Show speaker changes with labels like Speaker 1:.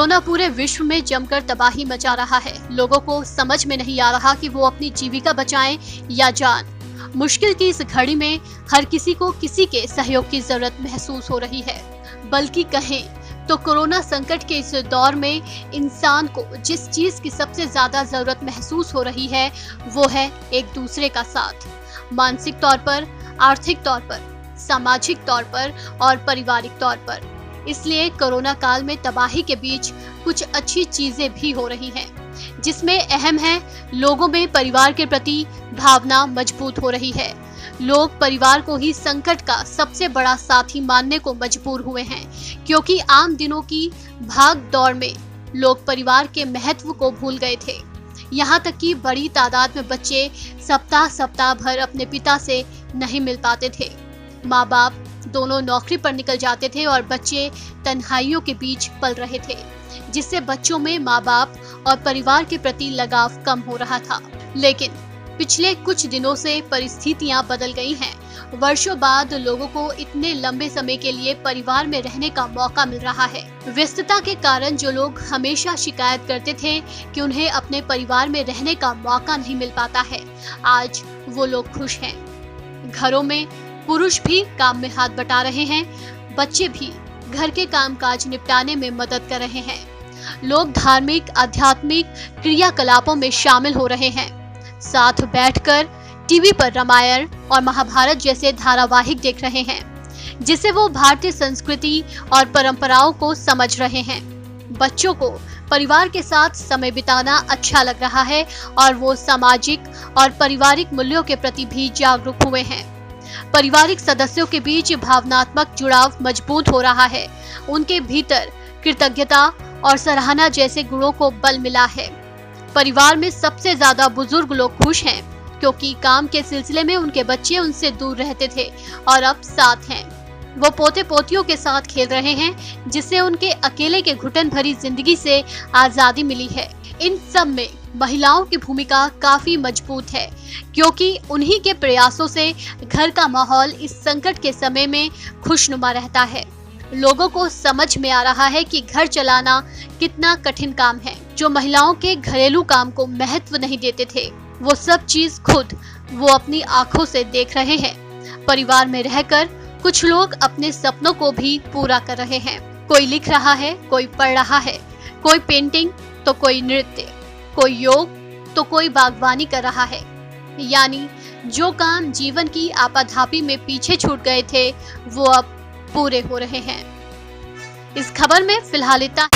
Speaker 1: Corona पूरे विश्व में जमकर तबाही मचा रहा है। लोगों को समझ में नहीं आ रहा कि वो अपनी जीविका बचाएं या जान। मुश्किल की इस घड़ी में हर किसी को किसी के सहयोग की जरूरत महसूस हो रही है। बल्कि कहें तो कोरोना संकट के इस दौर में इंसान को जिस चीज की सबसे ज्यादा जरूरत महसूस हो रही है वो है एक दूसरे का साथ। मानसिक तौर पर, आर्थिक तौर पर, सामाजिक तौर पर और पारिवारिक तौर पर। इसलिए कोरोना काल में तबाही के बीच कुछ अच्छी चीजें भी हो रही हैं, जिसमें अहम है लोगों में परिवार के प्रति भावना मजबूत हो रही है। लोग परिवार को ही संकट का सबसे बड़ा साथी मानने को मजबूर हुए हैं, क्योंकि आम दिनों की भाग दौड़ में लोग परिवार के महत्व को भूल गए थे। यहाँ तक कि बड़ी तादाद में बच्चे सप्ताह भर अपने पिता से नहीं मिल पाते थे। माँ बाप दोनों नौकरी पर निकल जाते थे और बच्चे तन्हाइयों के बीच पल रहे थे, जिससे बच्चों में माँ बाप और परिवार के प्रति लगाव कम हो रहा था। लेकिन पिछले कुछ दिनों से परिस्थितियां बदल गई हैं। वर्षों बाद लोगों को इतने लंबे समय के लिए परिवार में रहने का मौका मिल रहा है। व्यस्तता के कारण जो लोग हमेशा शिकायत करते थे कि उन्हें अपने परिवार में रहने का मौका नहीं मिल पाता है, आज वो लोग खुश हैं। घरों में पुरुष भी काम में हाथ बटा रहे हैं, बच्चे भी घर के कामकाज निपटाने में मदद कर रहे हैं। लोग धार्मिक, आध्यात्मिक क्रियाकलापों में शामिल हो रहे हैं। साथ बैठकर टीवी पर रामायण और महाभारत जैसे धारावाहिक देख रहे हैं, जिससे वो भारतीय संस्कृति और परंपराओं को समझ रहे हैं। बच्चों को परिवार के साथ समय बिताना अच्छा लग रहा है और वो सामाजिक और पारिवारिक मूल्यों के प्रति भी जागरूक हुए हैं। पारिवारिक सदस्यों के बीच भावनात्मक जुड़ाव मजबूत हो रहा है। उनके भीतर कृतज्ञता और सराहना जैसे गुणों को बल मिला है। परिवार में सबसे ज्यादा बुजुर्ग लोग खुश हैं, क्योंकि काम के सिलसिले में उनके बच्चे उनसे दूर रहते थे और अब साथ हैं। वो पोते पोतियों के साथ खेल रहे हैं, जिससे उनके अकेले के घुटन भरी जिंदगी से आजादी मिली है। इन सब में महिलाओं की भूमिका काफी मजबूत है, क्योंकि उन्हीं के प्रयासों से घर का माहौल इस संकट के समय में खुशनुमा रहता है। लोगों को समझ में आ रहा है कि घर चलाना कितना कठिन काम है। जो महिलाओं के घरेलू काम को महत्व नहीं देते थे, वो सब चीज खुद वो अपनी आंखों से देख रहे हैं। परिवार में रहकर कुछ लोग अपने सपनों को भी पूरा कर रहे हैं। कोई लिख रहा है, कोई पढ़ रहा है, कोई पेंटिंग तो कोई नृत्य, कोई योग तो कोई बागवानी कर रहा है। यानी जो काम जीवन की आपाधापी में पीछे छूट गए थे, वो अब पूरे हो रहे हैं। इस खबर में फिलहाल इतना।